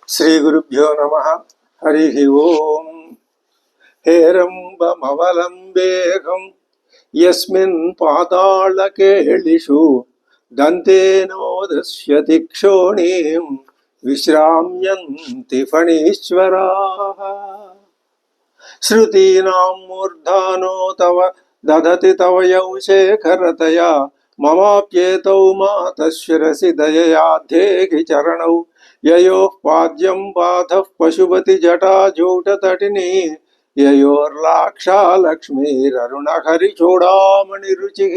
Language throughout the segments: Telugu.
శ్రీ గురుభ్యో నమః. హరి ఓం. హేరంబమవలంబేహం యస్మిన్ పాతాళకేళిషు దంతేనోదశ్యతి క్షోణీం విశ్రామ్యంతి ఫణీశ్వరాః. శృతీనాం మూర్ధానో తవ దదతి తవ యౌ శేఖరతయా మమాప్యేతౌ మాతశిరసి దయయాద్ధేహి చరణౌ యయోః పాద్యం బాధః పశుపతి జటాజూటతటిని యయోర్లాక్షా లక్ష్మీరరుణహరి చూడామణి రుచిః.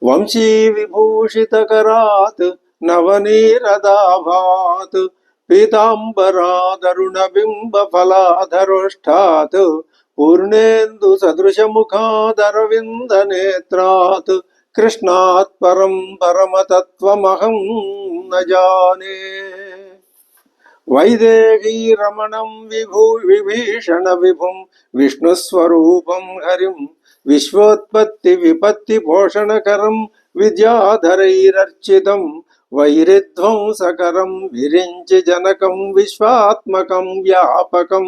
వంశీ విభూషితకరాత్ నవనీరదాభాత్ పీతాంబరాదరుణబింబఫలాధరోష్ఠాత్ పూర్ణేందు సదృశముఖాదరవిందనేత్రాత్ కృష్ణాత్ పరం పరమతత్వమహం న జానే. వైదేహీ రమణం విభీషణ విభుం విష్ణుస్వరూపం హరిం విశ్వోత్పత్తి విపత్తి పోషణకరం విద్యాధరైరర్చితం వైరిధ్వంసకరం విరించి జనకం విశ్వాత్మకం వ్యాపకం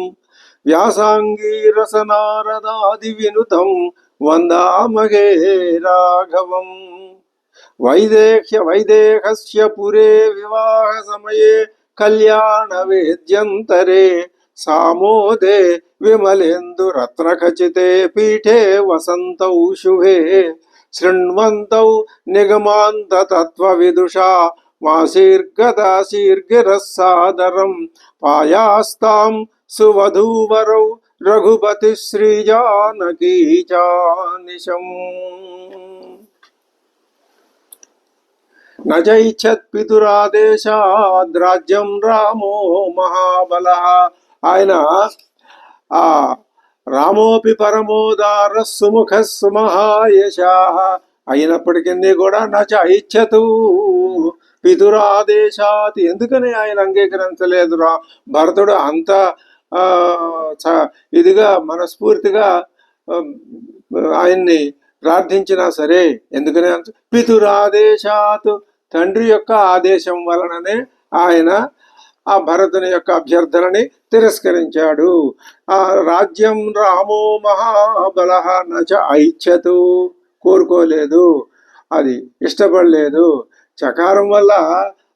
వ్యాసాంగీరసనారదాది వినుతం వందామగే రాఘవం. వైదేహస్య పురే వివాహ సమయే కళ్యాణ వేద్యంతరే సామోదే విమలేందు రత్నఖచితే పీఠే వసంతౌ శుభే శృణ్వంతౌ నిగమాంత తత్వవిదుషా మాశీర్గదాశీర్గిరస్సాదరం పాయాస్తాం సువధూవరౌ రఘుపతి శ్రీజానకీ చానిశం. నచైచ్ఛత్పితురాదేశాద్రాజ్యం రామో మహాబలః. ఆయన ఆ రామోపి పరమోదార సుముఖ సుమహాయశాః అయినప్పటికీ కూడా నచ ఐచ్ఛతు పితురాదేశాత్. ఎందుకని ఆయన అంగీకరించలేదు? భరతుడు అంత ఇదిగా మనస్ఫూర్తిగా ఆయన్ని ప్రార్థించినా సరే ఎందుకని పితురాదేశాత్ తండ్రి యొక్క ఆదేశం వలననే ఆయన ఆ భరతుని యొక్క అభ్యర్థనని తిరస్కరించాడు. ఆ రాజ్యం రామో మహాబలః నచ ఐచ్ఛతు కోరుకోలేదు, అది ఇష్టపడలేదు. చకారం వల్ల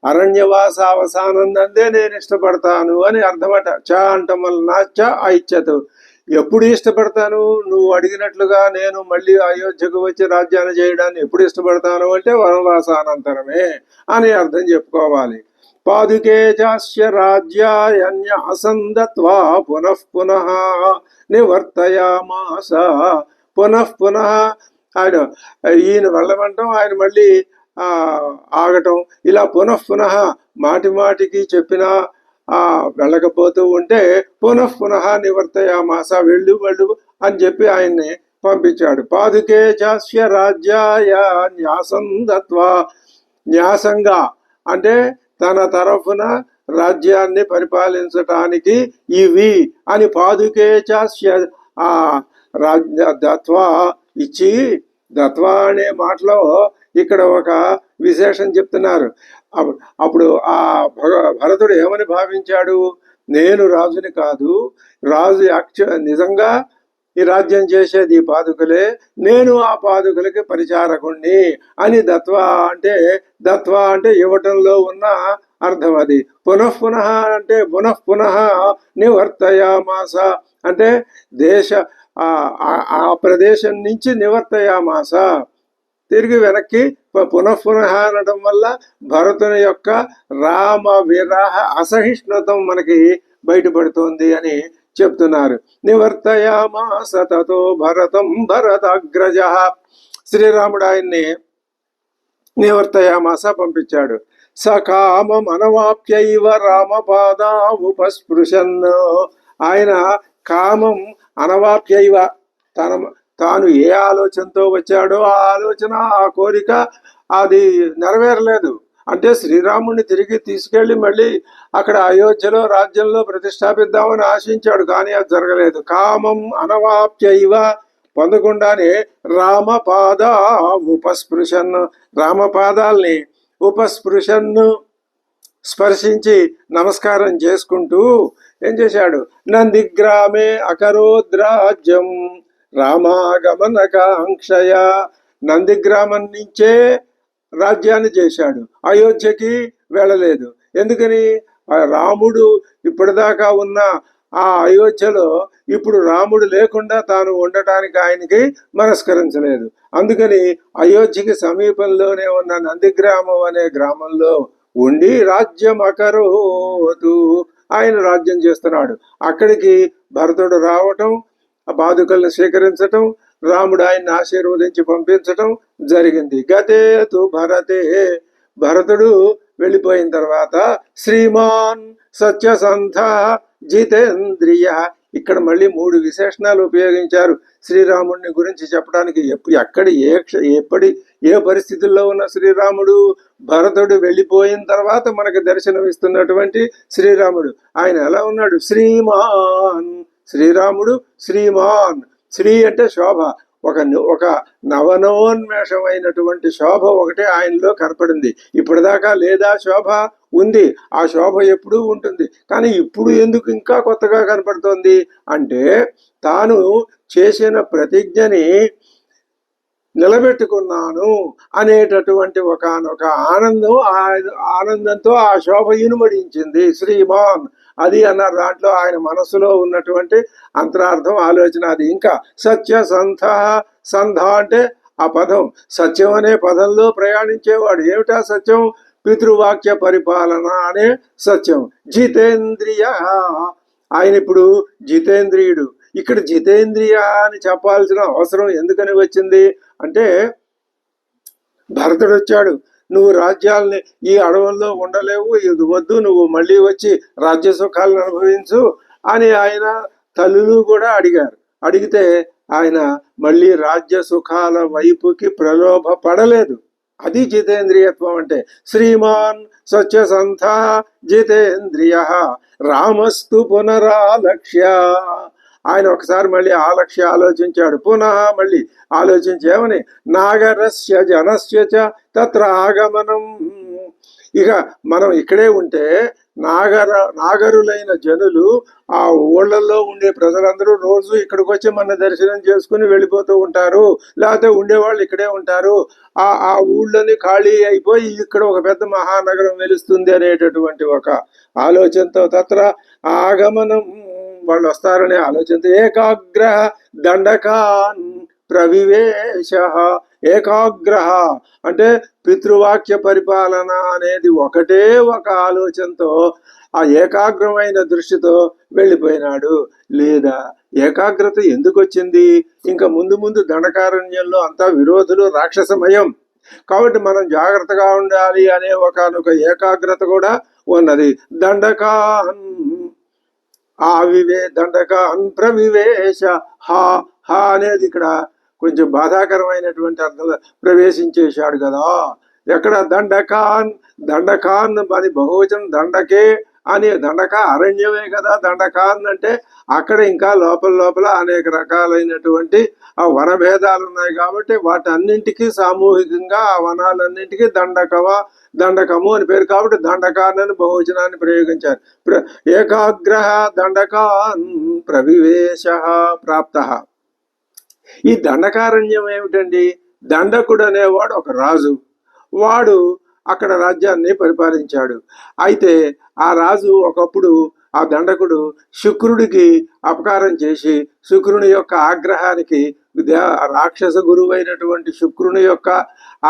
అరణ్యవాస అవసానందే నేను ఇష్టపడతాను అని అర్థమట. చ అంటం వల్ల నచ ఐచ్ఛతు ఎప్పుడు ఇష్టపడతాను, నువ్వు అడిగినట్లుగా నేను మళ్ళీ అయోధ్యకు వచ్చి రాజ్యాన్ని చేయడాన్ని ఎప్పుడు ఇష్టపడతాను అంటే వనవాసానంతరమే అని అర్థం చెప్పుకోవాలి. పాదుకే చాస్య రాజ్యాయన్యాసందత్వా పునః పునః నివర్తయామాస. పునః పునః ఆయన ఈయన వెళ్ళమంటాం, ఆయన మళ్ళీ ఆగటం, ఇలా పునః పునః మాటి మాటికి చెప్పినా వెళ్ళకపోతూ ఉంటే పునః పునః నివర్తయామాస వెళ్ళు వెళ్ళు అని చెప్పి ఆయన్ని పంపించాడు. పాదుకే చాస్య రాజ్యాయ న్యాసం దత్వా. న్యాసంగా అంటే తన తరఫున రాజ్యాన్ని పరిపాలించటానికి ఇవి అని పాదుకే చాస్య దత్వా ఇచ్చి. దత్వా అనే మాటలో ఇక్కడ ఒక విశేషం చెప్తున్నారు. అప్పుడు ఆ భరతుడు ఏమని భావించాడు? నేను రాజుని కాదు, రాజు నిజంగా ఈ రాజ్యం చేసేది ఈ పాదుకలే, నేను ఆ పాదుకలకి పరిచారకుణ్ణి అని దత్వా అంటే ఇవ్వటంలో ఉన్న అర్థం అది. పునః పునః అంటే పునః పునః నివర్తయామాస అంటే ఆ ప్రదేశం నుంచి నివర్తయామాస తిరిగి వెనక్కి పునః పునః అనడం వల్ల భరతుని యొక్క రామ విరహ అసహిష్ణుతం మనకి బయటపడుతోంది అని చెప్తున్నారు. నివర్తయామాస తతో భరతం భరతాగ్రజ. శ్రీరాముడు ఆయన్ని నివర్తయామాస పంపించాడు. సకామం అనవాప్యైవ రామపాదా ఉపస్పృశన్. ఆయన కామం అనవాప్యైవ తాను ఏ ఆలోచనతో వచ్చాడో ఆ ఆలోచన ఆ కోరిక అది నెరవేరలేదు. అంటే శ్రీరాముడిని తిరిగి తీసుకెళ్లి మళ్ళీ అక్కడ అయోధ్యలో రాజ్యంలో ప్రతిష్టాపిద్దామని ఆశించాడు, కానీ అది జరగలేదు. కామం అనవాప్యైవ పొందకుండానే రామపాద ఉపస్పృశన్, రామపాదాల్ని ఉపస్పృశన్ స్పర్శించి నమస్కారం చేసుకుంటూ ఏం చేశాడు, నందిగ్రామే అకరోద్రాజ్యం రామాగమనకాంక్షయ. నందిగ్రామం నుంచే రాజ్యాన్ని చేశాడు, అయోధ్యకి వెళ్ళలేదు. ఎందుకని? రాముడు ఇప్పటిదాకా ఉన్న ఆ అయోధ్యలో ఇప్పుడు రాముడు లేకుండా తాను ఉండటానికి ఆయనకి మనస్కరించలేదు. అందుకని అయోధ్యకి సమీపంలోనే ఉన్న నందిగ్రామం అనే గ్రామంలో ఉండి రాజ్యం అకరోతు, ఆయన రాజ్యం చేస్తున్నాడు. అక్కడికి భరతుడు రావటం, ఆ పాదుకలను స్వీకరించటం, రాముడు ఆయన్ని ఆశీర్వదించి పంపించటం జరిగింది. గతేతు భరతే, భరతుడు వెళ్ళిపోయిన తర్వాత శ్రీమాన్ సత్యసంధ జితేంద్రియ. ఇక్కడ మళ్ళీ 3 విశేషణాలు ఉపయోగించారు శ్రీరాముడిని గురించి చెప్పడానికి. ఏ పరిస్థితుల్లో ఉన్న శ్రీరాముడు? భరతుడు వెళ్ళిపోయిన తర్వాత మనకు దర్శనమిస్తున్నటువంటి శ్రీరాముడు. ఆయన ఎలా ఉన్నాడు? శ్రీమాన్, శ్రీరాముడు శ్రీమాన్. శ్రీ అంటే శోభ, ఒక నవనవోన్మేషమైనటువంటి శోభ ఒకటే ఆయనలో కనపడింది. ఇప్పటిదాకా లేదా శోభ? ఉంది. ఆ శోభ ఎప్పుడూ ఉంటుంది. కానీ ఇప్పుడు ఎందుకు ఇంకా కొత్తగా కనపడుతోంది అంటే, తాను చేసిన ప్రతిజ్ఞని నిలబెట్టుకున్నాను అనేటటువంటి ఒకనొక ఆనందంతో ఆ శోభ ఇనుమడించింది. శ్రీమాన్ అది అన్నారు. దాంట్లో ఆయన మనసులో ఉన్నటువంటి అంతరార్థం, ఆలోచన అది. ఇంకా సత్య సంధ, సంధ అంటే ఆ పదం, సత్యం అనే పదంలో ప్రయాణించేవాడు. ఏమిటా సత్యం? పితృవాక్య పరిపాలన అనే సత్యం. జితేంద్రియ, ఆయన ఇప్పుడు జితేంద్రియుడు. ఇక్కడ జితేంద్రియ అని చెప్పాల్సిన అవసరం ఎందుకని వచ్చింది అంటే, భరతుడు వచ్చాడు, నువ్వు రాజ్యాలని ఈ అడవుల్లో ఉండలేవు, ఇది వద్దు, నువ్వు మళ్ళీ వచ్చి రాజ్య సుఖాలను అనుభవించు అని ఆయన తల్లులు కూడా అడిగారు. అడిగితే ఆయన మళ్ళీ రాజ్య సుఖాల వైపుకి ప్రలోభ పడలేదు. అది జితేంద్రియత్వం అంటే. శ్రీమాన్ సత్యసంధ జితేంద్రియ రామస్తు పునరాలక్ష్య. ఆయన ఒకసారి మళ్ళీ ఆలోచించాడు. పునః మళ్ళీ ఆలోచించేమని, నాగరస్య జనస్య చ తత్ర ఆగమనం. ఇక మనం ఇక్కడే ఉంటే నాగరులైన జనులు, ఆ ఊళ్ళల్లో ఉండే ప్రజలందరూ రోజు ఇక్కడికి వచ్చి మన దర్శనం చేసుకుని వెళ్ళిపోతూ ఉంటారు, లేకపోతే ఉండేవాళ్ళు ఇక్కడే ఉంటారు. ఆ ఊళ్ళని ఖాళీ అయిపోయి ఇక్కడ ఒక పెద్ద మహానగరం వెలుస్తుంది అనేటటువంటి ఒక ఆలోచనతో తత్ర ఆగమనం, వాళ్ళు వస్తారనే ఆలోచనతో ఏకాగ్రహ దండకాన్ ప్రవివేశ. ఏకాగ్రహ అంటే పితృవాక్య పరిపాలన అనేది ఒకటే ఒక ఆలోచనతో, ఆ ఏకాగ్రమైన దృష్టితో వెళ్ళిపోయినాడు. లేదా ఏకాగ్రత ఎందుకు వచ్చింది? ఇంకా ముందు ముందు దండకారణ్యంలో అంతా విరోధులు, రాక్షసమయం. కాబట్టి మనం జాగ్రత్తగా ఉండాలి అనే ఒకనొక ఏకాగ్రత కూడా ఉన్నది. దండకాన్ దండకాన్ ప్రవివేశ. హా హా అనేది ఇక్కడ కొంచెం బాధాకరమైనటువంటి అర్థంలో ప్రవేశించేశాడు కదా. ఎక్కడ? దండకాన్. దండకాన్ అది బహువచనం, దండకే అని. దండక అరణ్యమే కదా దండకాన్ అంటే. అక్కడ ఇంకా లోపల అనేక రకాలైనటువంటి ఆ వనభేదాలు ఉన్నాయి కాబట్టి వాటన్నింటికీ సామూహికంగా ఆ వనాలన్నింటికీ దండకము అని పేరు. కాబట్టి దండకాన్ అని బహువచనాన్ని ప్రయోగించారు. ఏకాగ్రహ దండకాన్ ప్రవివేశ ప్రాప్త. ఈ దండకారణ్యం ఏమిటండి? దండకుడు అనేవాడు ఒక రాజు. వాడు అక్కడ రాజ్యాన్ని పరిపాలించాడు. అయితే ఆ రాజు ఒకప్పుడు, ఆ దండకుడు శుక్రుడికి అపకారం చేసి శుక్రుని యొక్క ఆగ్రహానికి, రాక్షస గురువైనటువంటి శుక్రుని యొక్క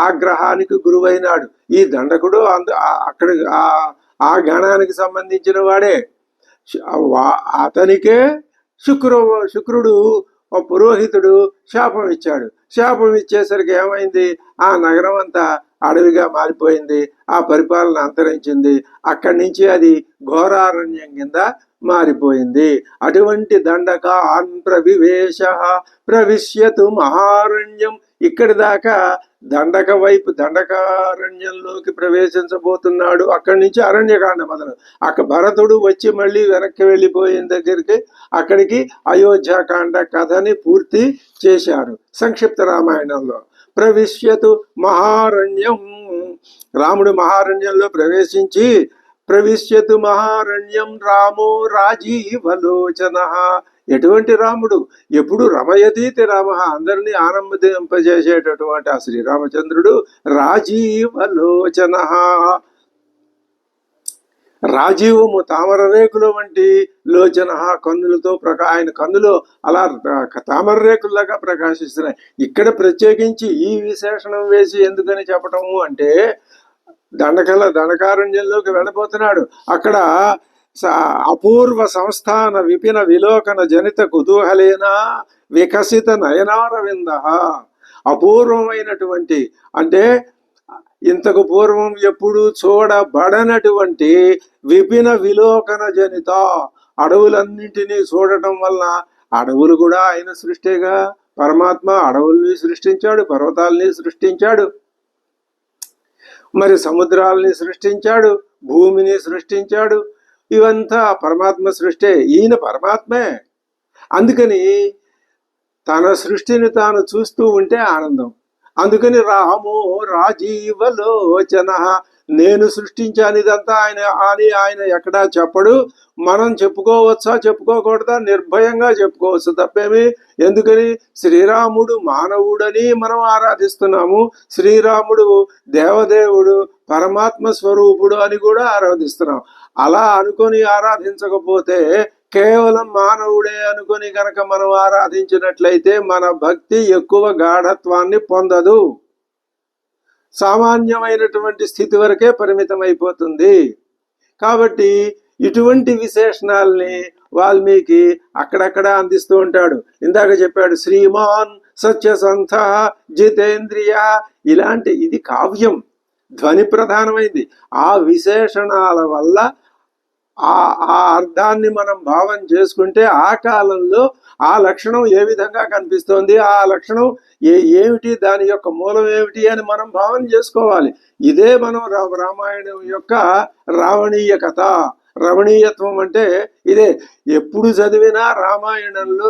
ఆగ్రహానికి గురువైనాడు ఈ దండకుడు. అక్కడ ఆ గణానికి సంబంధించిన వాడే. అతనికే శుక్రుడు పురోహితుడు శాపం ఇచ్చాడు. శాపం ఇచ్చేసరికి ఏమైంది? ఆ నగరం అంతా అడవిగా మారిపోయింది, ఆ పరిపాలన అంతరించింది. అక్కడి నుంచి అది ఘోరారణ్యం కింద మారిపోయింది. అటువంటి దండకాన్ ప్రవివేశ ప్రవిశ్యతు మహారణ్యం. ఇక్కడి దాకా దండకారణ్యంలోకి ప్రవేశించబోతున్నాడు. అక్కడి నుంచి అరణ్యకాండ మొదలు. అక్కడ భరతుడు వచ్చి మళ్ళీ వెనక్కి వెళ్ళిపోయిన దగ్గరికి అక్కడికి అయోధ్యాకాండ కథని పూర్తి చేశారు సంక్షిప్త రామాయణంలో. ప్రవిశ్యతు మహారణ్యం, రాముడు మహారణ్యంలో ప్రవేశించి ప్రవిశ్యతు మహారణ్యం రామో రాజీవలోచన. ఎటువంటి రాముడు? ఎప్పుడు రమయతీతి రామ, అందరినీ ఆనందింపజేసేటటువంటి ఆ శ్రీరామచంద్రుడు రాజీవలోచన. రాజీవము తామర రేకుల వంటి లోచన, కన్నులతో ఆయన కన్నులో అలా తామర రేకుల్లాగా ప్రకాశిస్తున్నాయి. ఇక్కడ ప్రత్యేకించి ఈ విశేషణం వేసి ఎందుకని చెప్పటము అంటే, దండకారణ్యంలోకి వెళ్ళబోతున్నాడు. అక్కడ అపూర్వ సంస్థాన విపిన విలోకన జనిత కుతూహలేన వికసిత నయనారవింద. అపూర్వమైనటువంటి అంటే ఇంతకు పూర్వం ఎప్పుడు చూడబడనటువంటి విపిన విలోకన జనిత, అడవులన్నింటినీ చూడటం వల్ల, అడవులు కూడా ఆయన సృష్టిగా, పరమాత్మ అడవుల్ని సృష్టించాడు, పర్వతాల్ని సృష్టించాడు, మరి సముద్రాలని సృష్టించాడు, భూమిని సృష్టించాడు. ఇవంతా పరమాత్మ సృష్టి. ఈయన పరమాత్మే. అందుకని తన సృష్టిని తాను చూస్తూ ఉంటే ఆనందం. అందుకని రామో రాజీవలోచన, నేను సృష్టించాను ఇదంతా ఆయన ఎక్కడా చెప్పడు. మనం చెప్పుకోవచ్చా చెప్పుకోకూడదా? నిర్భయంగా చెప్పుకోవచ్చు, తప్పేమి. ఎందుకని? శ్రీరాముడు మానవుడని మనం ఆరాధిస్తున్నాము, శ్రీరాముడు దేవదేవుడు పరమాత్మ స్వరూపుడు అని కూడా ఆరాధిస్తున్నాం. అలా అనుకొని ఆరాధించకపోతే, కేవలం మానవుడే అనుకొని గనక మనం ఆరాధించినట్లయితే మన భక్తి ఎక్కువ గాఢత్వాన్ని పొందదు, సామాన్యమైనటువంటి స్థితి వరకే పరిమితం అయిపోతుంది. కాబట్టి ఇటువంటి విశేషణాలని వాల్మీకి అక్కడక్కడ అందిస్తూ ఉంటాడు. ఇందాక చెప్పాడు శ్రీమాన్ సత్యసంధ జితేంద్రియ, ఇలాంటి ఇది కావ్యం, ధ్వని ప్రధానమైంది. ఆ విశేషణాల వల్ల ఆ అర్థాన్ని మనం భావం చేసుకుంటే ఆ కాలంలో ఆ లక్షణం ఏ విధంగా కనిపిస్తోంది, ఆ లక్షణం ఏమిటి, దాని యొక్క మూలం ఏమిటి అని మనం భావం చేసుకోవాలి. ఇదే మనం రామాయణం యొక్క రావణీయ కథ. రమణీయత్వం అంటే ఇదే. ఎప్పుడు చదివినా రామాయణంలో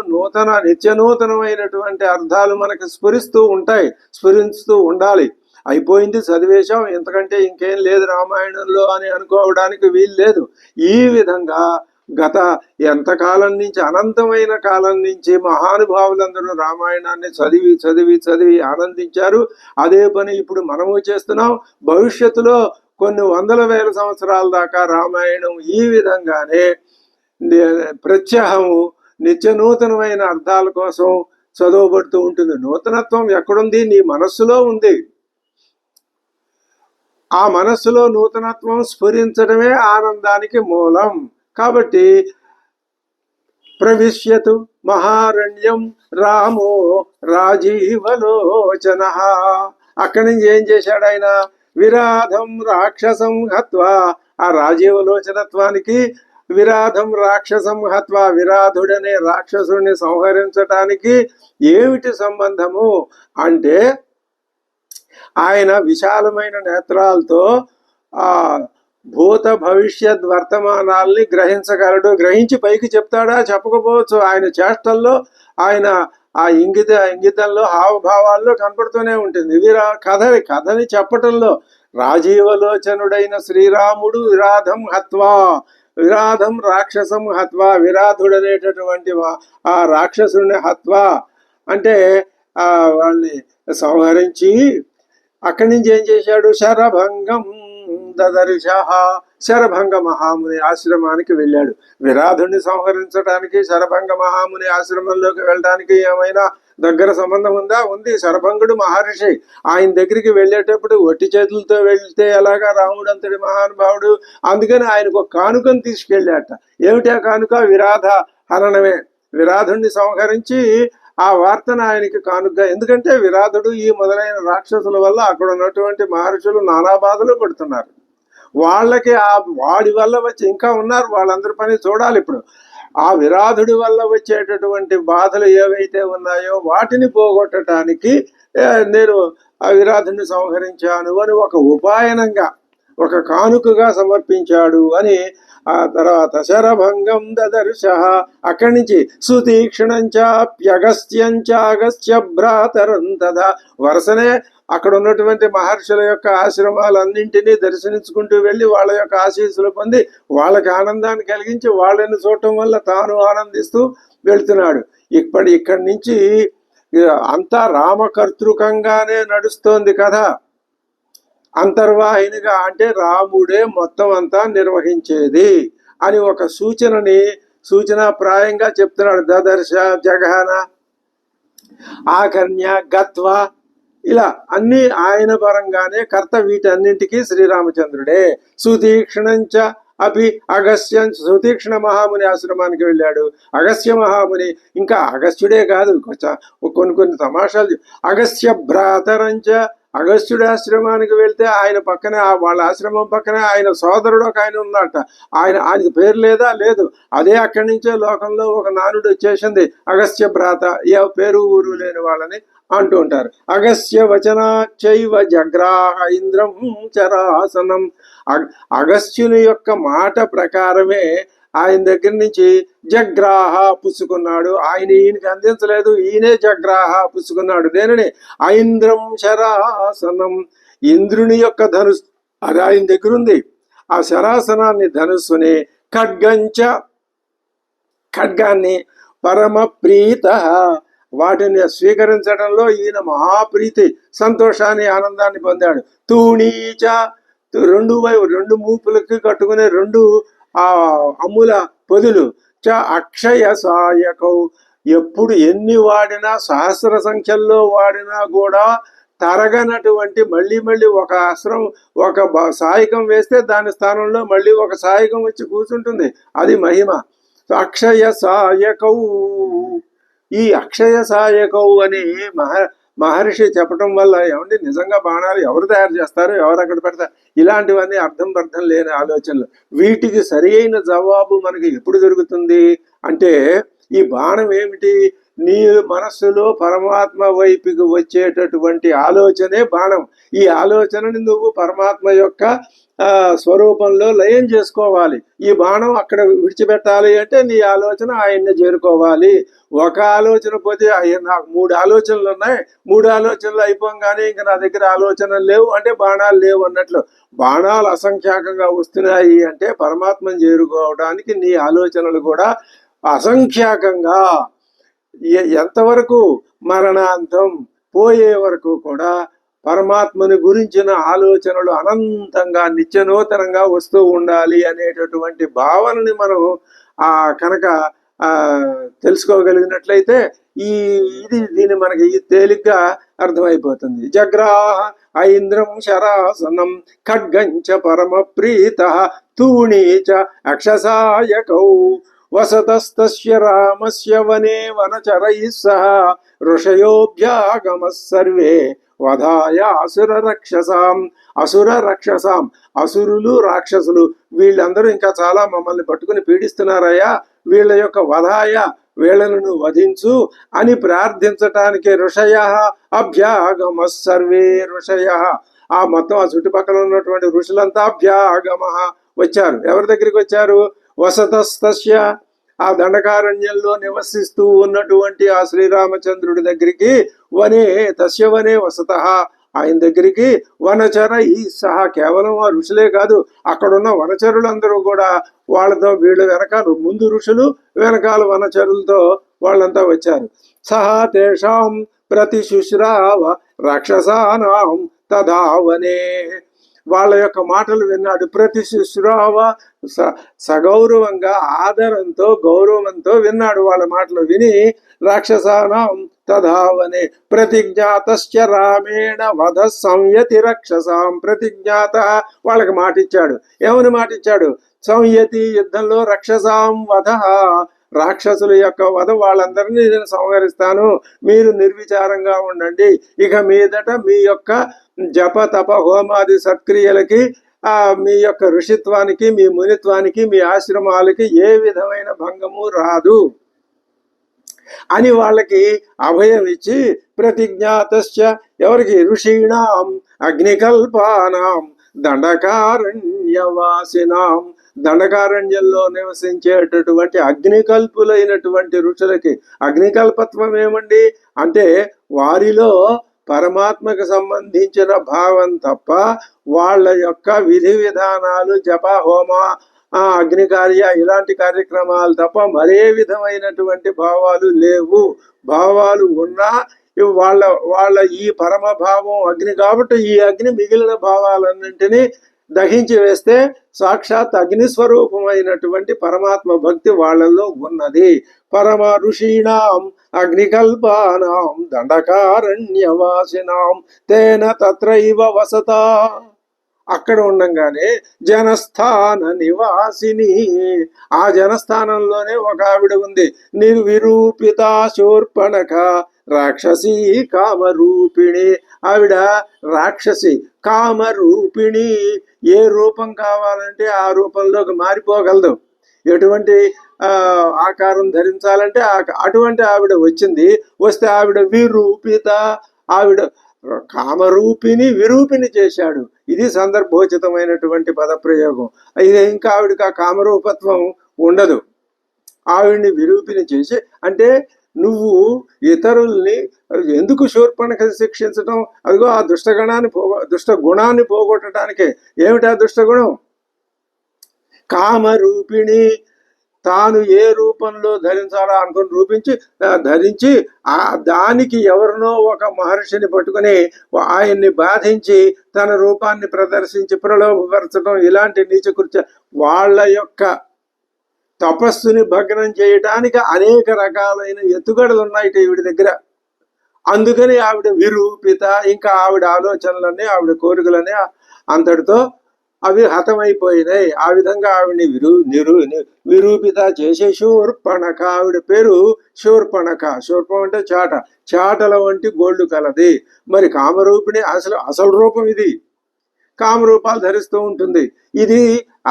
నిత్యనూతనమైనటువంటి అర్థాలు మనకు స్ఫురిస్తూ ఉంటాయి, స్ఫురిస్తూ ఉండాలి. అయిపోయింది, చదివేశాం, ఎంతకంటే ఇంకేం లేదు రామాయణంలో అని అనుకోవడానికి వీలు లేదు. ఈ విధంగా గత ఎంతకాలం నుంచి, అనంతమైన కాలం నుంచి మహానుభావులందరూ రామాయణాన్ని చదివి చదివి చదివి ఆనందించారు. అదే పని ఇప్పుడు మనము చేస్తున్నాం. భవిష్యత్తులో కొన్ని వందల వేల సంవత్సరాల దాకా రామాయణం ఈ విధంగానే ప్రత్యహము నిత్యనూతనమైన అర్థాల కోసం చదవబడుతూ ఉంటుంది. నూతనత్వం ఎక్కడుంది? నీ మనస్సులో ఉంది. ఆ మనస్సులో నూతనత్వం స్ఫురించడమే ఆనందానికి మూలం. కాబట్టి ప్రవిశ్యతు మహారణ్యం రామో రాజీవలోచన. అక్కడి నుంచి ఏం చేశాడు ఆయన? విరాధం రాక్షసం హత్వా. ఆ రాజీవలోచనత్వానికి విరాధం రాక్షసం హత్వా, విరాధుడనే రాక్షసుడిని సంహరించటానికి ఏమిటి సంబంధము అంటే, ఆయన విశాలమైన నేత్రాలతో ఆ భూత భవిష్యత్ వర్తమానాల్ని గ్రహించగలడు. గ్రహించి పైకి చెప్తాడా? చెప్పకపోవచ్చు. ఆయన చేష్టల్లో, ఆయన ఆ ఇంగితంలో, హావభావాల్లో కనపడుతూనే ఉంటుంది. కథని చెప్పటంలో రాజీవలోచనుడైన శ్రీరాముడు విరాధం హత్వా, విరాధం రాక్షసం హత్వా, విరాధుడనేటటువంటి ఆ రాక్షసుని హత్వా అంటే వాళ్ళని సంహరించి అక్కడి నుంచి ఏం చేశాడు? శరభంగం దదర్శ. శరభంగ మహాముని ఆశ్రమానికి వెళ్ళాడు. విరాధుడిని సంహరించడానికి శరభంగ మహాముని ఆశ్రమంలోకి వెళ్ళడానికి ఏమైనా దగ్గర సంబంధం ఉందా? ఉంది. శరభంగుడు మహర్షి. ఆయన దగ్గరికి వెళ్ళేటప్పుడు ఒట్టి చేతులతో వెళ్తే ఎలాగా? రాముడు అంతటి మహానుభావుడు. అందుకని ఆయనకు ఒక కానుకను తీసుకెళ్ళాట. ఏమిటి ఆ కానుక? విరాధ హననమే. విరాధుడిని సంహరించి ఆ వార్తను ఆయనకి కానుకగా. ఎందుకంటే విరాధుడు ఈ మొదలైన రాక్షసుల వల్ల అక్కడ ఉన్నటువంటి మహర్షులు నానా బాధలు పడుతున్నారు. వాళ్ళకి వాడి వల్ల వచ్చి ఇంకా ఉన్నారు, వాళ్ళందరి పని చూడాలి. ఇప్పుడు ఆ విరాధుడి వల్ల వచ్చేటటువంటి బాధలు ఏవైతే ఉన్నాయో వాటిని పోగొట్టడానికి నేను ఆ విరాధుడిని సంహరించాను అని ఒక ఉపాయనంగా, ఒక కానుకగా సమర్పించాడు అని. ఆ తర్వాత శరభంగం దదర్శ. అక్కడి నుంచి సుతీక్షణంచాప్యగస్త్యంచాగస్త్య భ్రాతరం తదా. వరుసనే అక్కడ ఉన్నటువంటి మహర్షుల యొక్క ఆశ్రమాలన్నింటినీ దర్శించుకుంటూ వెళ్ళి వాళ్ళ యొక్క ఆశీస్సులు పొంది వాళ్ళకి ఆనందాన్ని కలిగించి వాళ్ళని చూడటం వల్ల తాను ఆనందిస్తూ వెళ్తున్నాడు. ఇక్కడి నుంచి అంతా రామకర్తృకంగానే నడుస్తోంది కదా. అంతర్వాహినిగా అంటే రాముడే మొత్తం అంతా నిర్వహించేది అని ఒక సూచనాప్రాయంగా చెప్తున్నాడు. దదర్శ జగహన ఆకర్ణ్య గత్వ ఇలా అన్ని ఆయన పరంగానే కర్త. వీటన్నింటికీ శ్రీరామచంద్రుడే. సుతీక్ష్ణంచ అభి అగస్త్యం, సుతీక్ష్ణ మహాముని ఆశ్రమానికి వెళ్ళాడు. అగస్త్య మహాముని, ఇంకా అగస్త్యుడే కాదు, కొన్ని తమాషాలు. అగస్త్య భ్రాతరంచ, అగస్త్యుడి ఆశ్రమానికి వెళ్తే ఆయన పక్కనే, వాళ్ళ ఆశ్రమం పక్కనే ఆయన సోదరుడు ఒక ఆయన ఉన్నట్ట. ఆయనకి పేరు లేదా? లేదు. అదే అక్కడి నుంచే లోకంలో ఒక నానుడు వచ్చేసింది, అగస్త్య భ్రాత. ఏ పేరు ఊరు లేని వాళ్ళని అంటూ ఉంటారు. అగస్త్య వచనాచైవ జగ్రాహ ఇంద్రం చరాసనం. అగస్త్యుని యొక్క మాట ప్రకారమే ఆయన దగ్గర నుంచి జగ్రాహ పుచ్చుకున్నాడు. ఈయనకి అందించలేదు, ఈయనే జగ్రాహ పుచ్చుకున్నాడు. దేనిని? ఐంద్రం శరాసనం, ఇంద్రుని యొక్క ధనుస్సు అది ఆయన దగ్గర ఉంది. ఆ శరాసనాన్ని, ధనుస్సుని, ఖడ్గాన్ని పరమ ప్రీత, వాటిని స్వీకరించడంలో ఈయన మహాప్రీతి, సంతోషాన్ని, ఆనందాన్ని పొందాడు. తూణీచ, రెండు మూపులకి కట్టుకునే రెండు అమ్ముల పొదులు. చ అక్షయ సాయకౌ, ఎప్పుడు ఎన్ని వాడినా, సహస్ర సంఖ్యల్లో వాడినా కూడా తరగనటువంటి, మళ్ళీ ఒక ఆశ్రమం, ఒక సాయకం వేస్తే దాని స్థానంలో మళ్ళీ ఒక సాయకం వచ్చి కూర్చుంటుంది. అది మహిమ. అక్షయ సాయకౌ, ఈ అక్షయ సాయకౌ అని మహర్షి చెప్పటం వల్ల ఏమండి, నిజంగా బాణాలు ఎవరు తయారు చేస్తారు, ఎవరు అక్కడ పెడతారు, ఇలాంటివన్నీ అర్థం లేని ఆలోచనలు. వీటికి సరి అయిన జవాబు మనకి ఎప్పుడు దొరుకుతుంది అంటే, ఈ బాణం ఏమిటి? నీ మనస్సులో పరమాత్మ వైపుకి వచ్చేటటువంటి ఆలోచనే బాణం. ఈ ఆలోచనని నువ్వు పరమాత్మ యొక్క స్వరూపంలో లయం చేసుకోవాలి. ఈ బాణం అక్కడ విడిచిపెట్టాలి అంటే నీ ఆలోచన ఆయన్ని చేరుకోవాలి. ఒక ఆలోచన పోతే, నాకు 3 ఆలోచనలు ఉన్నాయి, 3 ఆలోచనలు అయిపోగానే ఇంకా నా దగ్గర ఆలోచనలు లేవు అంటే బాణాలు లేవు అన్నట్లు. బాణాలు అసంఖ్యాకంగా వస్తున్నాయి అంటే పరమాత్మను చేరుకోవడానికి నీ ఆలోచనలు కూడా అసంఖ్యాకంగా, ఎంతవరకు? మరణాంతం పోయే వరకు కూడా పరమాత్మని గురించిన ఆలోచనలు అనంతంగా నిత్యనూతనంగా వస్తూ ఉండాలి అనేటటువంటి భావనని మనం కనుక తెలుసుకోగలిగినట్లయితే దీని మనకి తేలిగ్గా అర్థమైపోతుంది. జగ్రాహ ఐంద్రం శరాసనం ఖడ్గంచ పరమ ప్రీత తూణీచ అక్షసాయకౌ వసతస్తస్య రామస్య వనే వనచరైః సహ ఋషయోభ్యాగమః సర్వే వధాయ అసుర రక్షసాం, అసురులు రాక్షసులు వీళ్ళందరూ ఇంకా చాలా మమ్మల్ని పట్టుకుని పీడిస్తున్నారయ్యా, వీళ్ళ యొక్క వధాయ, వీళ్ళను వధించు అని ప్రార్థించటానికి ఋషయ అభ్యాగమ సర్వే ఋషయ, మొత్తం ఆ చుట్టుపక్కల ఉన్నటువంటి ఋషులంతా అభ్యాగమ వచ్చారు. ఎవరి దగ్గరికి వచ్చారు? వసతస్తస్య, ఆ దండకారణ్యంలో నివసిస్తూ ఉన్నటువంటి ఆ శ్రీరామచంద్రుడి దగ్గరికి, తస్య వనే వసత, ఆయన దగ్గరికి, వనచర ఈ సహా, కేవలం ఆ ఋషులే కాదు, అక్కడున్న వనచరులందరూ కూడా వాళ్ళతో, వీళ్ళు వెనకాల ముందు ఋషులు, వెనకాల వనచరులతో వాళ్ళంతా వచ్చారు. సహా తేషాం ప్రతిశుశ్రావ రాక్షసానాం తధావనే, వాళ్ళ యొక్క మాటలు విన్నాడు. ప్రతిశుశ్రావ, సగౌరవంగా, ఆదరంతో, గౌరవంతో విన్నాడు. వాళ్ళ మాటలు విని రాక్షసానాం తధావనే ప్రతిజ్ఞాతశ్చ రామేణ వధ సంయతి రక్షసాం, ప్రతిజ్ఞాత, వాళ్ళకి మాటిచ్చాడు. ఏమని మాటిచ్చాడు? సంయతి, యుద్ధంలో, రక్షసాం వధ, రాక్షసుల యొక్క వధ, వాళ్ళందరినీ నేను సంహరిస్తాను, మీరు నిర్విచారంగా ఉండండి. ఇక మీదట మీ యొక్క జప తప హోమాది సత్క్రియలకి, మీ యొక్క ఋషిత్వానికి, మీ మునిత్వానికి, మీ ఆశ్రమాలకి ఏ విధమైన భంగము రాదు అని వాళ్ళకి అభయం ఇచ్చి, ప్రతిజ్ఞాతశ్చ, ఎవరికి? ఋషీణాం అగ్నికల్పానాం దండకారణ్యవాసినాం, దండకారణ్యంలో నివసించేటటువంటి అగ్నికల్పులైనటువంటి ఋషులకి. అగ్నికల్పత్వం ఏమండి అంటే, వారిలో పరమాత్మకు సంబంధించిన భావం తప్ప వాళ్ళ యొక్క విధి విధానాలు, జప హోమ, అగ్నికార్య ఇలాంటి కార్యక్రమాలు తప్ప మరే విధమైనటువంటి భావాలు లేవు. భావాలు ఉన్నా వాళ్ళ వాళ్ళ ఈ పరమ భావం అగ్ని కాబట్టి ఈ అగ్ని మిగిలిన భావాలన్నింటినీ దహించి వేస్తే సాక్షాత్ అగ్ని స్వరూపమైనటువంటి పరమాత్మ భక్తి వాళ్ళల్లో ఉన్నది. పరమ ఋషీణాం అగ్నికల్పానాం దండకారణ్యవాసినాం తేన తత్రైవ వసత. అక్కడ ఉండంగానే జనస్థాన నివాసిని, ఆ జనస్థానంలోనే ఒక ఆవిడ ఉంది. నిర్విరూపిత శూర్పణఖ రాక్షసి కామరూపిణి. ఆవిడ రాక్షసి, కామరూపిణి. ఏ రూపం కావాలంటే ఆ రూపంలోకి మారిపోగలదు. ఎటువంటి ఆకారం ధరించాలంటే అటువంటి ఆవిడ వచ్చింది. వస్తే ఆవిడ విరూపిత, ఆవిడ కామరూపిణి విరూపిణి చేశాడు. ఇది సందర్భోచితమైనటువంటి పదప్రయోగం. ఇది ఇంకా ఆవిడకి ఆ కామరూపత్వం ఉండదు. ఆవిడ్ని విరూపిని చేసి, అంటే నువ్వు ఇతరుల్ని ఎందుకు శూర్పణఖ శిక్షించడం? అదిగో ఆ దుష్ట గుణాన్ని పోగొట్టడానికే. ఏమిటా దుష్టగుణం? కామరూపిణి. తాను ఏ రూపంలో ధరించాలా అనుకుని ధరించి దానికి ఎవరినో ఒక మహర్షిని పట్టుకుని ఆయన్ని బాధించి తన రూపాన్ని ప్రదర్శించి ప్రలోభపరచడం, ఇలాంటి నీచకృత్య. వాళ్ళ యొక్క తపస్సుని భగ్నం చేయడానికి అనేక రకాలైన ఎత్తుగడలు ఉన్నాయి ఈవిడ దగ్గర. అందుకని ఆవిడ విరూపిత. ఇంకా ఆవిడ ఆలోచనలన్నీ, ఆవిడ కోరికలన్నీ అంతటితో అవి హతమైపోయినాయి. ఆ విధంగా ఆవిడ్ని విరూపిత చేసే శూర్పణఖ. ఆవిడ పేరు శూర్పణఖ. శూర్పం అంటే చాట, చాటల వంటి గోళ్లు కలది. మరి కామరూపిణి అసలు రూపం ఇది. కామరూపాలు ధరిస్తూ ఉంటుంది. ఇది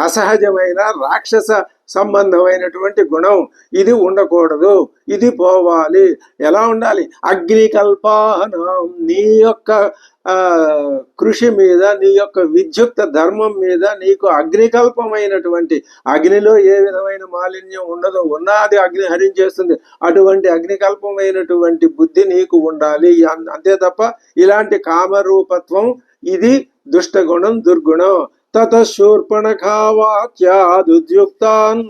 అసహజమైన రాక్షస సంబంధమైనటువంటి గుణం. ఇది ఉండకూడదు, ఇది పోవాలి. ఎలా ఉండాలి? అగ్నికల్పానం. నీ యొక్క కృషి మీద, నీ యొక్క విద్యుక్త ధర్మం మీద నీకు అగ్నికల్పమైనటువంటి, అగ్నిలో ఏ విధమైన మాలిన్యం ఉండదు, ఉన్నది అగ్ని హరించేస్తుంది. అటువంటి అగ్నికల్పమైనటువంటి బుద్ధి నీకు ఉండాలి. అంతే తప్ప ఇలాంటి కామరూపత్వం ఇది దుష్టగుణం, దుర్గుణం. తత శూర్పణఖావాక్యాదుద్యుక్తాన్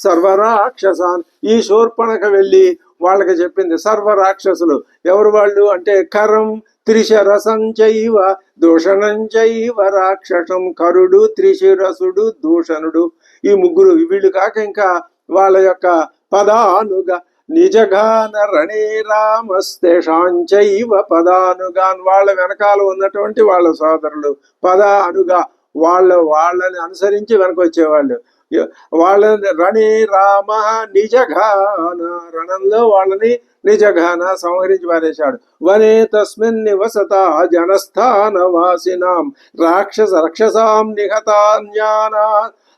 సర్వరాక్షసాన్. ఈ శూర్పణఖ వెళ్ళి వాళ్ళకి చెప్పింది. సర్వరాక్షసులు ఎవరు వాళ్ళు అంటే కరం త్రిశరసంచైవ దూషణంచైవ రాక్షసం. కరుడు, త్రిశిరసుడు, దూషణుడు, ఈ ముగ్గురు. వీళ్ళు కాక ఇంకా వాళ్ళ యొక్క పదానుగా నిజగాన రణే రామస్తేషాంచైవ పదానుగాన్. వాళ్ళ వెనకాల ఉన్నటువంటి వాళ్ళ సోదరులు పదానుగా వాళ్ళని అనుసరించి వెనకొచ్చేవాళ్ళు. వాళ్ళని రణే రామ నిజగాన, రణంలో వాళ్ళని నిజగాన సంహరించి పారేశాడు. వనే తస్మిన్ నివసత జనస్థానవాసినాం రాక్షసాం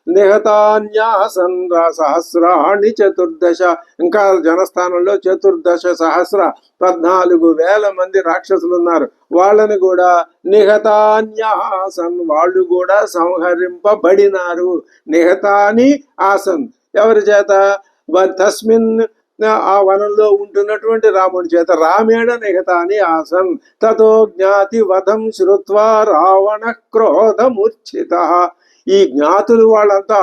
నిహతాన్యాసన్ సహస్రాణి చతుర్దశ. ఇంకా జనస్థానంలో 14,000 మంది రాక్షసులు ఉన్నారు. వాళ్ళని కూడా నిహతాన్యాసన్, వాళ్ళు కూడా సంహరింపబడినారు. నిహతాని ఆసన్, ఎవరి చేత? తస్మిన్, ఆ వనంలో ఉంటున్నటువంటి రాముడి చేత. రామేణ నిహతాని ఆసన్. తతో జ్ఞాతి వధం శ్రుత్వా రావణ క్రోధమూర్ఛిత. ఈ జ్ఞాతులు వాళ్ళంతా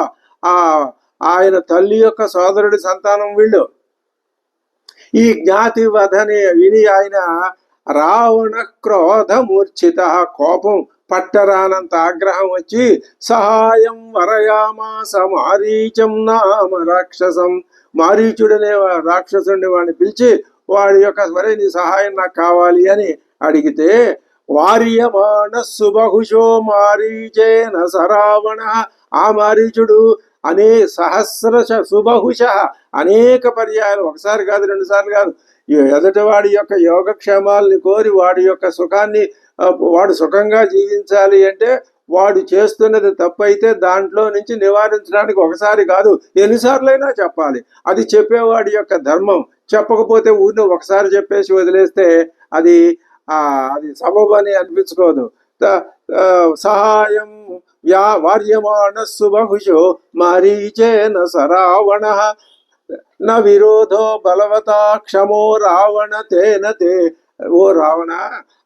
ఆయన తల్లి యొక్క సోదరుడి సంతానం వీళ్ళు. ఈ జ్ఞాతి వధని విని ఆయన రావణ క్రోధమూర్ఛిత, కోపం పట్టరానంత ఆగ్రహం వచ్చి సహాయం వరయామాస మారీచం నామ రాక్షసం. మారీచుడనే రాక్షసుడిని వాడిని పిలిచి వాడి యొక్క వరే నీ సహాయం నాకు కావాలి అని అడిగితే, వార్యమాణ సుబహుశో మారీచేన సరావణ. ఆ మారీచుడు సహస్రశ సుబహుశ అనేక పర్యాయాలు, ఒకసారి కాదు, 2 సార్లు కాదు, ఎదుటివాడి యొక్క యోగక్షేమాల్ని కోరి వాడి యొక్క సుఖాన్ని, వాడు సుఖంగా జీవించాలి అంటే వాడు చేస్తున్నది తప్పైతే దాంట్లో నుంచి నివారించడానికి ఒకసారి కాదు ఎన్నిసార్లైనా చెప్పాలి. అది చెప్పేవాడి యొక్క ధర్మం. చెప్పకపోతే ఊరిని ఒకసారి చెప్పేసి వదిలేస్తే అది సబబని అనిపించుకోదు. సహాయం వార్యమాణ సుబహుశో మారీచేన సరావణ న విరోధో బలవతా క్షమో రావణ తేన తే. ఓ రావణ,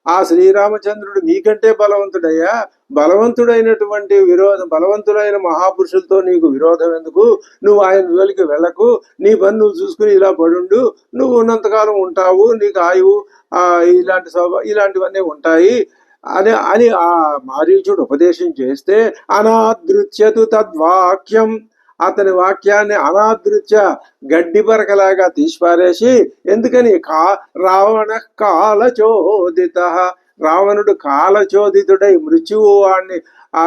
ఆ శ్రీరామచంద్రుడు నీకంటే బలవంతుడయ్యా, బలవంతుడైన మహాపురుషులతో నీకు విరోధం ఎందుకు, నువ్వు ఆయన జోలికి వెళ్ళకు, నీ పని నువ్వు చూసుకుని ఇలా పడుండు, నువ్వు ఉన్నంతకాలం ఉంటావు, నీకు ఆయువు ఇలాంటివన్నీ ఉంటాయి అని అని ఆ మారీచుడు ఉపదేశం చేస్తే అనాదృత్యతు తద్వాక్యం, అతని వాక్యాన్ని అనాదృత్య గడ్డి పరకలాగా తీసిపారేసి, ఎందుకని రావణ కాలచోదిత, రావణుడు కాలచోదితుడై మృత్యువు వాడిని, ఆ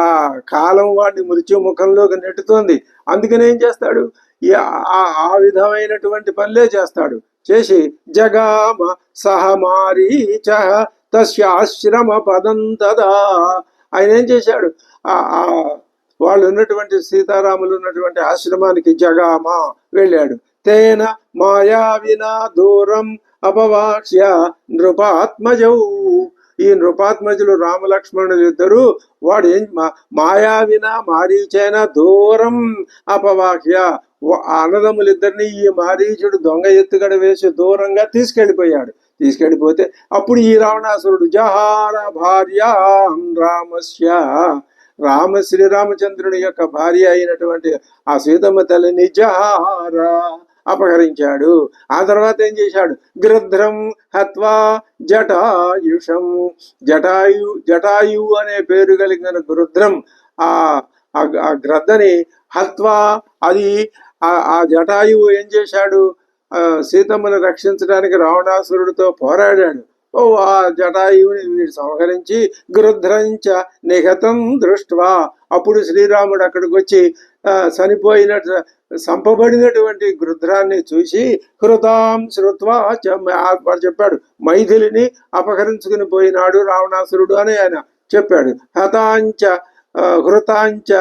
కాలం వాడిని మృత్యు ముఖంలోకి నెట్టుతోంది. అందుకని ఏం చేస్తాడు, ఆ విధమైనటువంటి పనులే చేస్తాడు. చేసి జగామ సహమారీచ తస్యాశ్రమ పదం తదా, ఆయన ఏం చేశాడు, వాళ్ళు ఉన్నటువంటి సీతారాములు ఉన్నటువంటి ఆశ్రమానికి జగామ వెళ్ళాడు. తేన మాయావినా దూరం అపవాక్ష్య నృపాత్మజౌ, ఈ నృపాత్మజులు రామలక్ష్మణులు ఇద్దరు వాడు ఏం మాయావిన మారీచైన దూరం అపవాక్య, అన్నదమ్ములిద్దరిని ఈ మారీచుడు దొంగ ఎత్తుగడ వేసి దూరంగా తీసుకెళ్ళిపోతే అప్పుడు ఈ రావణాసురుడు జహార భార్య రామస్య, శ్రీరామచంద్రుని యొక్క భార్య అయినటువంటి ఆ సీతమ్మ తల్లిని జహార అపహరించాడు. ఆ తర్వాత ఏం చేశాడు, గృధ్రం హత్వా జటాయుషం, జటాయు అనే పేరు కలిగిన గృధ్రం ఆ గ్రద్దని హత్వా, అది ఆ జటాయువు ఏం చేశాడు, సీతమ్మను రక్షించడానికి రావణాసురుడితో పోరాడాడు. ఆ జటాయువుని వీడు సంహరించి గృధ్రంచ నిహతం దృష్ట్వా, అప్పుడు శ్రీరాముడు అక్కడికి వచ్చి చనిపోయినట్టు సంపబడినటువంటి గృధ్రాన్ని చూసి హృతాం శ్రుత్వా వాడు చెప్పాడు, మైథిలిని అపహరించుకుని పోయినాడు రావణాసురుడు అని ఆయన చెప్పాడు. హృతాంచ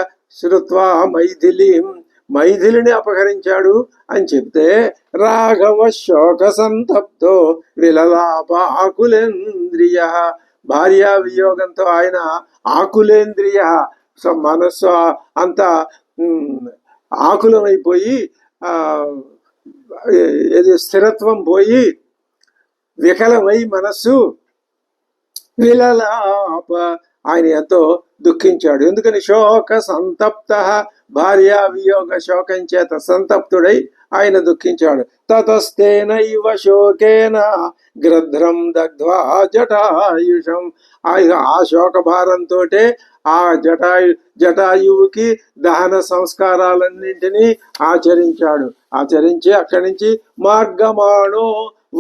శ్రుత్వా మైథిలిని అపహరించాడు అని చెప్తే రాఘవ శోక సంతప్తో విలలాప ఆకులేంద్రియ, భార్యా వియోగంతో ఆయన ఆకులేంద్రియ, మనస్సు అంత ఆకులమైపోయి స్థిరత్వం పోయి వికలమై మనస్సు విలలాప, ఆయన ఎంతో దుఃఖించాడు. ఎందుకని శోక సంతప్త, భార్యా వియోగ శోకం చేత సంతప్తుడై ఆయన దుఃఖించాడు. తతస్తేనైవ శోకేన గ్రధ్రం దగ్ధ్వా జటాయుషం, ఆ శోక భారంతో ఆ జటాయువుకి దహన సంస్కారాలన్నింటినీ ఆచరించి అక్కడి నుంచి మార్గమాణో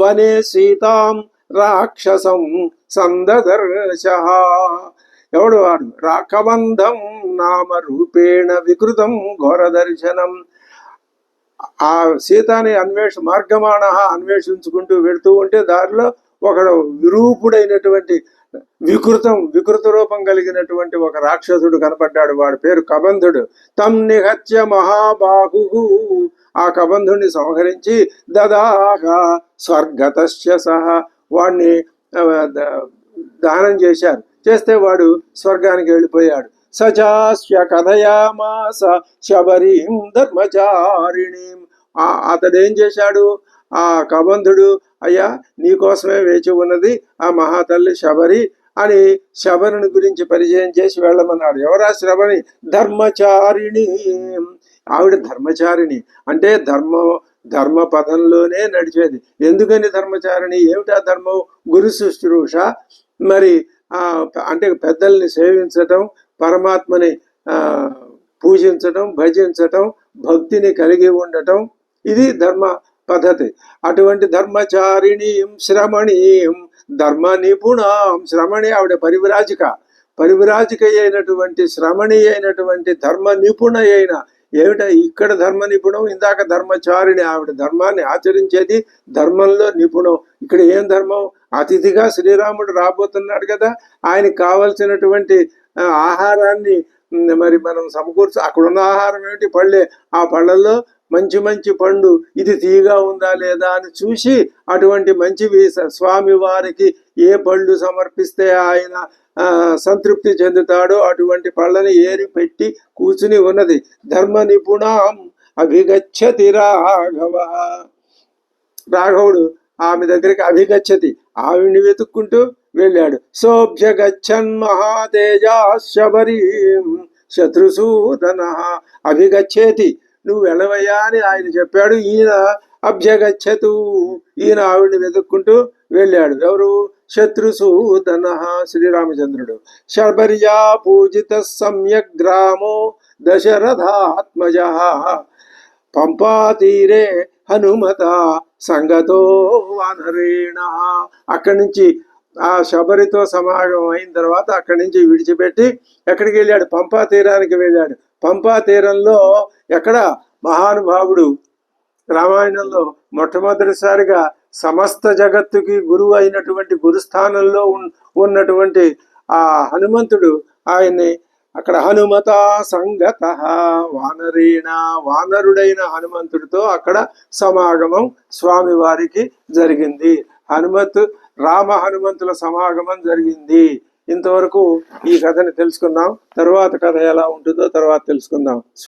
వనే సీతాం రాక్షసం సందదర్శ, ఎవడు వాడు, రాకబంధం నామ రూపేణ వికృతం ఘోర దర్శనం, ఆ సీతాని మార్గమాణ అన్వేషించుకుంటూ వెళుతూ ఉంటే దారిలో ఒకడు విరూపుడైనటువంటి వికృత రూపం కలిగినటువంటి ఒక రాక్షసుడు కనపడ్డాడు. వాడి పేరు కబంధుడు. తం నిహత్య మహాబాహు, ఆ కబంధుడిని సంహరించి దదాహ స్వర్గతస్య సహ, వాడిని దానం చేస్తే వాడు స్వర్గానికి వెళ్ళిపోయాడు. సచాస్య కథయామాస శబరీం ధర్మచారిణీం, అతడేం చేశాడు, ఆ కబంధుడు, అయ్యా నీకోసమే వేచి ఉన్నది ఆ మహాతల్లి శబరి అని శబరిని గురించి పరిచయం చేసి వెళ్ళమన్నాడు. ఎవరా శ్రవణి, ధర్మచారిణి, ఆవిడ ధర్మచారిణి అంటే ధర్మ పదంలోనే నడిచేది. ఎందుకని ధర్మచారిణి, ఏమిటా ధర్మం, గురు శుశ్రూష, మరి అంటే పెద్దల్ని సేవించటం, పరమాత్మని పూజించటం, భజించటం, భక్తిని కలిగి ఉండటం, ఇది ధర్మ పద్ధతి. అటువంటి ధర్మచారిణీం శ్రమణీం ధర్మ నిపుణాం, శ్రమణి ఆవిడ పరివిరాజిక అయినటువంటి శ్రమణి అయినటువంటి ధర్మ నిపుణ అయిన, ఏమిట ఇక్కడ ధర్మ నిపుణం, ఇందాక ధర్మచారిణి, ఆవిడ ధర్మాన్ని ఆచరించేది, ధర్మంలో నిపుణం. ఇక్కడ ఏం ధర్మం, అతిథిగా శ్రీరాముడు రాబోతున్నాడు కదా, ఆయనకి కావలసినటువంటి ఆహారాన్ని మరి మనం అక్కడున్న ఆహారం ఏమిటి, పళ్ళే, ఆ పళ్ళల్లో మంచి పండు, ఇది తీగా ఉందా లేదా అని చూసి అటువంటి మంచివి స్వామి వారికి ఏ పళ్ళు సమర్పిస్తే ఆయన సంతృప్తి చెందుతాడో అటువంటి పళ్ళని ఏరి పెట్టి కూర్చుని ఉన్నది. ధర్మ నిపుణాం అభిగచ్చతి రాఘవుడు ఆమె దగ్గరికి అభిగచ్చతి, ఆవిడ్ని వెతుక్కుంటూ వెళ్ళాడు. సోభ్యగచ్చన్ మహాతేజా శబరీం శత్రుసూదన అభిగచ్చేతి, నువ్వు వెళ్ళవయ్యా అని ఆయన చెప్పాడు. ఈయన అభ్యగచ్చతు, ఈయన ఆవిడ్ని వెతుక్కుంటూ వెళ్ళాడు. ఎవరు? శత్రుసూదన శ్రీరామచంద్రుడు. శబర్యా పూజిత సమ్యక్ గ్రామో దశరథాత్మజ పంపాతీరే హనుమత సంగతో వానరేణ. అక్కడి నుంచి ఆ శబరితో సమాగమం అయిన తర్వాత అక్కడి నుంచి విడిచిపెట్టి ఎక్కడికి వెళ్ళాడు? పంపా తీరానికి వెళ్ళాడు. పంపా తీరంలో ఎక్కడ మహానుభావుడు రామాయణంలో మొట్టమొదటిసారిగా సమస్త జగత్తుకి గురువు అయినటువంటి గురుస్థానంలో ఉన్నటువంటి ఆ హనుమంతుడు ఆయన్ని అక్కడ హనుమత సంగత వానరేణ, వానరుడైన హనుమంతుడితో అక్కడ సమాగమం స్వామి వారికి జరిగింది. రామ హనుమంతుల సమాగమం జరిగింది. ఇంతవరకు ఈ కథని తెలుసుకుందాం. తర్వాత కథ ఎలా ఉంటుందో తర్వాత తెలుసుకుందాం.